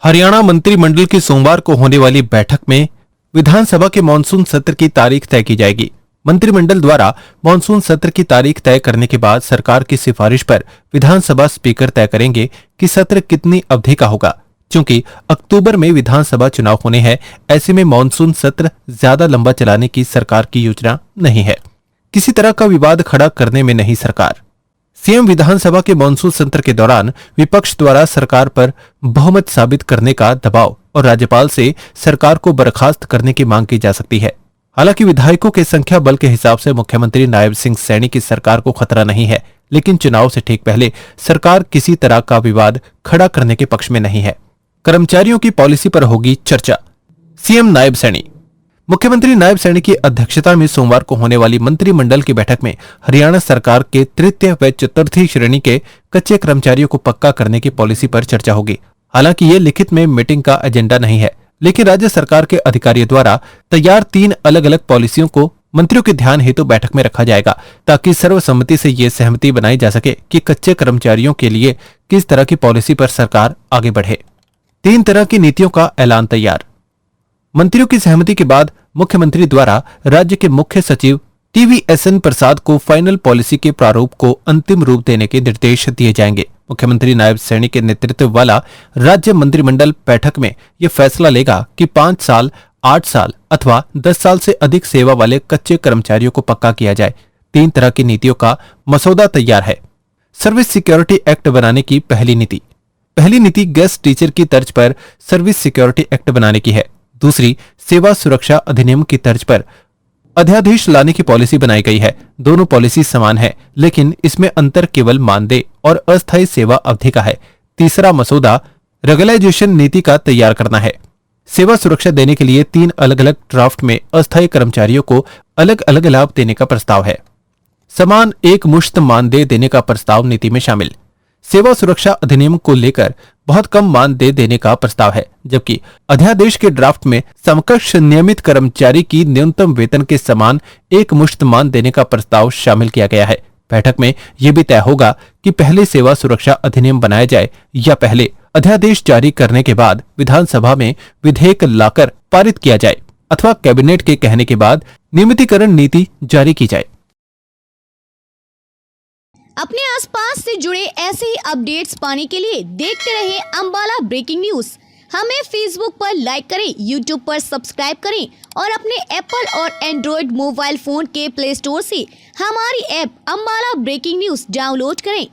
हरियाणा मंत्रिमंडल की सोमवार को होने वाली बैठक में विधानसभा के मानसून सत्र की तारीख तय की जाएगी। मंत्रिमंडल द्वारा मानसून सत्र की तारीख तय करने के बाद सरकार की सिफारिश पर विधानसभा स्पीकर तय करेंगे कि सत्र कितनी अवधि का होगा। क्योंकि अक्टूबर में विधानसभा चुनाव होने हैं, ऐसे में मानसून सत्र ज्यादा लंबा चलाने की सरकार की योजना नहीं है। किसी तरह का विवाद खड़ा करने में नहीं सरकार। सीएम विधानसभा के मानसून सत्र के दौरान विपक्ष द्वारा सरकार पर बहुमत साबित करने का दबाव और राज्यपाल से सरकार को बर्खास्त करने की मांग की जा सकती है। हालांकि विधायकों के संख्या बल के हिसाब से मुख्यमंत्री नायब सिंह सैनी की सरकार को खतरा नहीं है, लेकिन चुनाव से ठीक पहले सरकार किसी तरह का विवाद खड़ा करने के पक्ष में नहीं है। कर्मचारियों की पॉलिसी पर होगी चर्चा। सीएम नायब सैनी। मुख्यमंत्री नायब सैनी की अध्यक्षता में सोमवार को होने वाली मंत्रिमंडल की बैठक में हरियाणा सरकार के तृतीय व चतुर्थी श्रेणी के कच्चे कर्मचारियों को पक्का करने की पॉलिसी पर चर्चा होगी। हालांकि ये लिखित में मीटिंग का एजेंडा नहीं है, लेकिन राज्य सरकार के अधिकारियों द्वारा तैयार 3 अलग अलग पॉलिसियों को मंत्रियों के ध्यान हेतु बैठक में रखा जाएगा, ताकि सर्वसम्मति से ये सहमति बनाई जा सके कि कच्चे कर्मचारियों के लिए किस तरह की पॉलिसी पर सरकार आगे बढ़े। 3 तरह की नीतियों का ऐलान तैयार। मंत्रियों की सहमति के बाद मुख्यमंत्री द्वारा राज्य के मुख्य सचिव TVSN प्रसाद को फाइनल पॉलिसी के प्रारूप को अंतिम रूप देने के निर्देश दिए जाएंगे। मुख्यमंत्री नायब सैनी के नेतृत्व वाला राज्य मंत्रिमंडल बैठक में यह फैसला लेगा कि 5 साल, 8 साल अथवा 10 साल से अधिक सेवा वाले कच्चे कर्मचारियों को पक्का किया जाए। 3 तरह की नीतियों का मसौदा तैयार है। सर्विस सिक्योरिटी एक्ट बनाने की पहली नीति। पहली नीति गेस्ट टीचर की तर्ज पर सर्विस सिक्योरिटी एक्ट बनाने की है। दूसरी सेवा सुरक्षा अधिनियम की तर्ज पर अध्यादेश लाने की पॉलिसी बनाई गई है। दोनों पॉलिसी समान है, लेकिन इसमें अंतर केवल मानदेय और अस्थायी सेवा अवधि का है। तीसरा मसौदा रेगुलाइजेशन नीति का तैयार करना है। सेवा सुरक्षा देने के लिए 3 अलग अलग ड्राफ्ट में अस्थायी कर्मचारियों को अलग अलग लाभ देने का प्रस्ताव है। समान एक मुश्त मानदेय देने का प्रस्ताव नीति में शामिल। सेवा सुरक्षा अधिनियम को लेकर बहुत कम मानदेय देने का प्रस्ताव है, जबकि अध्यादेश के ड्राफ्ट में समकक्ष नियमित कर्मचारी की न्यूनतम वेतन के समान एक मुश्त मान देने का प्रस्ताव शामिल किया गया है। बैठक में यह भी तय होगा कि पहले सेवा सुरक्षा अधिनियम बनाया जाए या पहले अध्यादेश जारी करने के बाद विधानसभा में विधेयक लाकर पारित किया जाए अथवा कैबिनेट के कहने के बाद नियमितीकरण नीति जारी की जाए। अपने आसपास से जुड़े ऐसे ही अपडेट्स पाने के लिए देखते रहिए अंबाला ब्रेकिंग न्यूज। हमें फेसबुक पर लाइक करें, यूट्यूब पर सब्सक्राइब करें और अपने एप्पल और एंड्रॉयड मोबाइल फोन के प्ले स्टोर से हमारी app Ambala breaking news download करें।